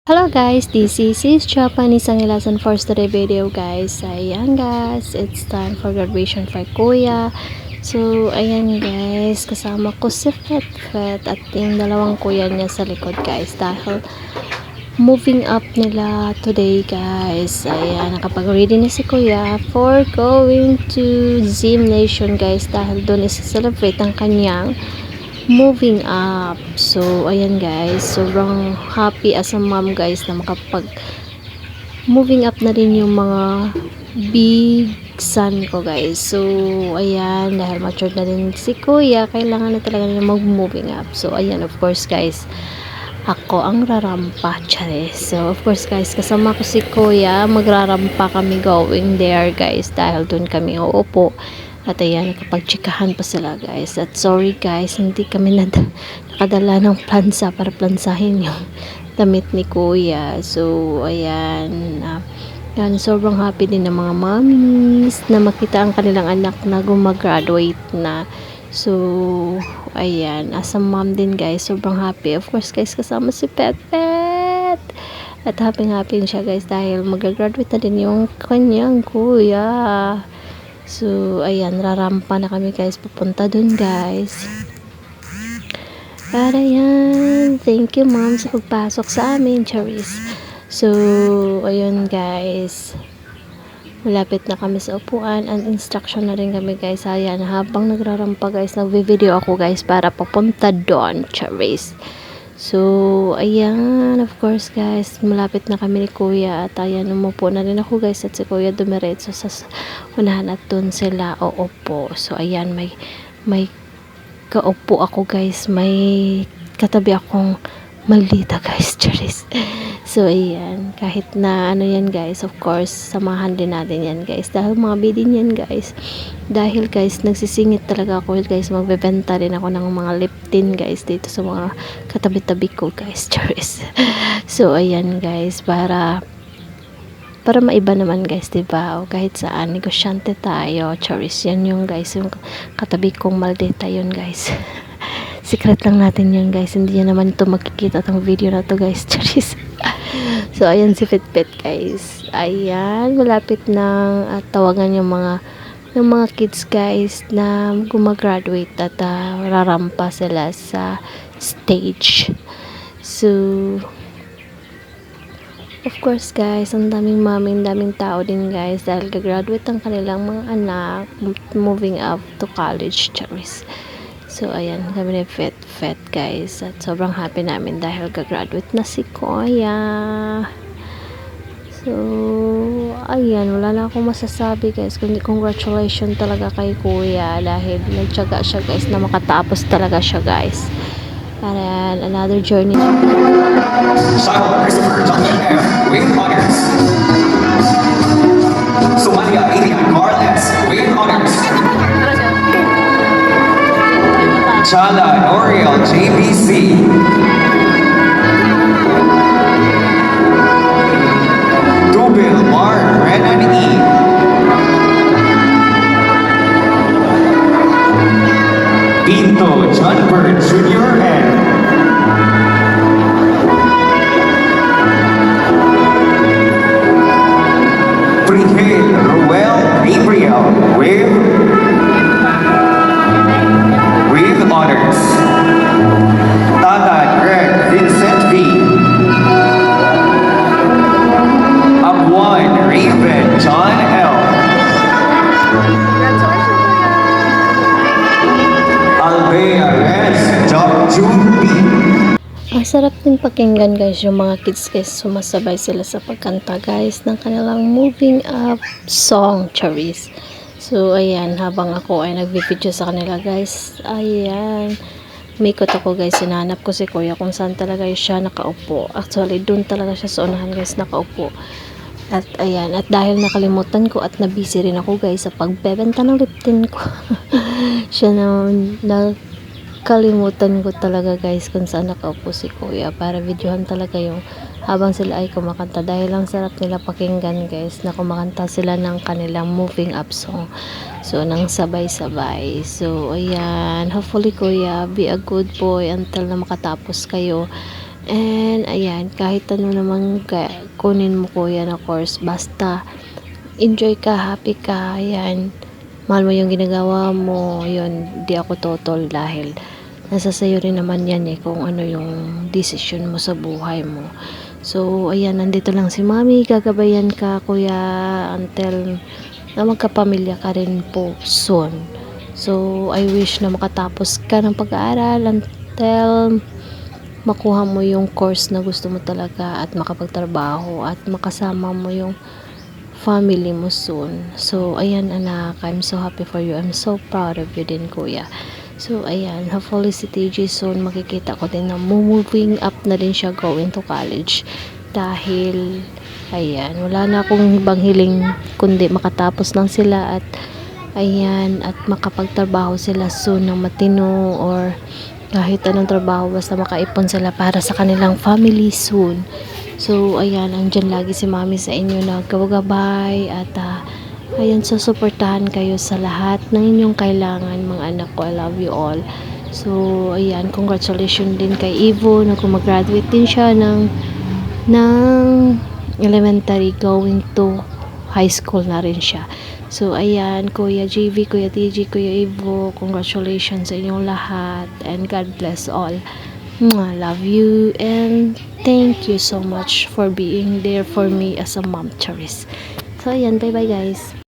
Hello guys, this is Japanese ang lesson for today video guys. Ayan guys, it's time for graduation for Kuya. So, ayan guys, kasama ko si Fet at yung dalawang kuya niya sa likod guys. Dahil moving up nila today guys. Ayan, nakapag-ready na si Kuya for going to Zim Nation guys. Dahil doon is-celebrate ang kanyang moving up. So ayan guys, sobrang happy as a mom guys na makapag moving up na rin yung mga big son ko guys. So ayan, dahil matured na rin si kuya, kailangan na talaga niya mag moving up. So ayan, of course guys, ako ang rarampa, tsare. So of course guys, kasama ko si kuya, magrarampa kami going there guys, dahil dun kami uupo. At ayan, nakapagtsikahan pa sila guys. At sorry guys, hindi kami nakadala ng plansa para plansahin yung damit ni kuya. So ayan, yan, sobrang happy din ng mga mommies na makita ang kanilang anak na gumagraduate na. So ayan, as a mom din guys, sobrang happy. Of course guys, kasama si Pet. At happy siya guys dahil magagraduate na din yung kanyang kuya. So, ayan, rarampa na kami guys, papunta dun guys. At ayan, thank you mom sa pagpasok sa amin, Charis. So, ayun guys, malapit na kami sa upuan, and instruction na rin kami guys. Ayan, habang nagrarampa guys, nagvi-video ako guys para papunta doon, Charis. So, ayan, of course guys, malapit na kami ni kuya at ayan, umupo na rin ako guys at si kuya dumiretso sa unahan at dun sila uupo. So, ayan, may kaupo ako guys, may katabi akong maldita guys, charis. So, ayan, kahit na ano yan guys, of course, samahan din natin yan guys, dahil mga bidin yan guys. Dahil guys, nagsisingit talaga ako guys, magbebenta rin ako ng mga lip tint guys dito sa mga katabi-tabi ko guys, charis. So, ayan guys, para maiba naman guys, diba? O kahit saan, negosyante tayo, charis. Yan yung guys, yung katabi kong maldita yun guys. Secret lang natin yun guys, hindi yan naman ito makikita tong video na to guys, charis. So ayan si Fitbit guys, ayan, malapit nang tawagan yung mga kids guys na gumagraduate at rarampa sila sa stage. So of course guys, ang daming mami, daming tao din guys dahil gagraduate ang kanilang mga anak moving up to college, charis. So, ayan, kami ni Fet guys. At sobrang happy namin dahil gagraduate na si Kuya. So, ayan, wala na akong masasabi guys. Kundi congratulations talaga kay Kuya dahil nagtyaga siya guys na makatapos talaga siya guys. Para another journey. Shiloh Christopher Johnny M. with honors. Somalia Adrian Carles with honors. Chala Oriel JBC. Dubil Mark Renan E. Pinto John Bird Jr. N. Frigel Ruel Gabriel with honors. Tata Greg Vincent V. Abuan Raven John L. Albea Rez June B. Ang sarap din pakinggan guys yung mga kids guys, sumasabay sila sa pagkanta guys ng kanilang moving up song, charis. So ayan, habang ako ay nagvi-video sa kanila guys, ayan, umikot ako guys, sinanap ko si kuya kung saan talaga siya nakaupo. Actually dun talaga siya sa unahan guys nakaupo. At ayan, at dahil nakalimutan ko at nabisi rin ako guys sa pagbebenta ng lip tint ko. Siya naman, nakalimutan ko talaga guys kung saan nakaupo si kuya para videohan talaga yung habang sila ay kumakanta, dahil lang sarap nila pakinggan guys na kumakanta sila ng kanilang moving up song. So nang sabay-sabay. So ayan, hopefully kuya, be a good boy until na makatapos kayo And ayan, kahit ano naman kunin mo kuya na course, basta enjoy ka, happy ka, ayan, mahal mo yung ginagawa mo, yun, di ako totol dahil nasa sayo rin naman yan kung ano yung decision mo sa buhay mo. So ayan, nandito lang si mami, gagabayan ka kuya until na magkapamilya ka rin po soon. So I wish na makatapos ka ng pag-aaral until makuha mo yung course na gusto mo talaga at makapagtrabaho at makasama mo yung family mo soon. So ayan anak, I'm so happy for you, I'm so proud of you din kuya. So ayan, hopefully si TJ soon makikita ko din na moving up na din siya going to college dahil ayan, wala na akong ibang hiling kundi makatapos lang sila at ayan, at makapagtrabaho sila soon ng matino or kahit anong trabaho basta makaipon sila para sa kanilang family soon. So ayan, andyan lagi si mami sa inyo na gabagabay at ayan, susuportahan kayo sa lahat ng inyong kailangan mga anak ko. I love you all. So ayan, congratulations din kay Ivo na gumagraduate din siya ng elementary going to high school na rin siya. So ayan, Kuya JV, Kuya TG, Kuya Ivo, congratulations sa inyong lahat and God bless all. Mwah, love you and thank you so much for being there for me as a mom, Charis. So ayan, bye bye guys.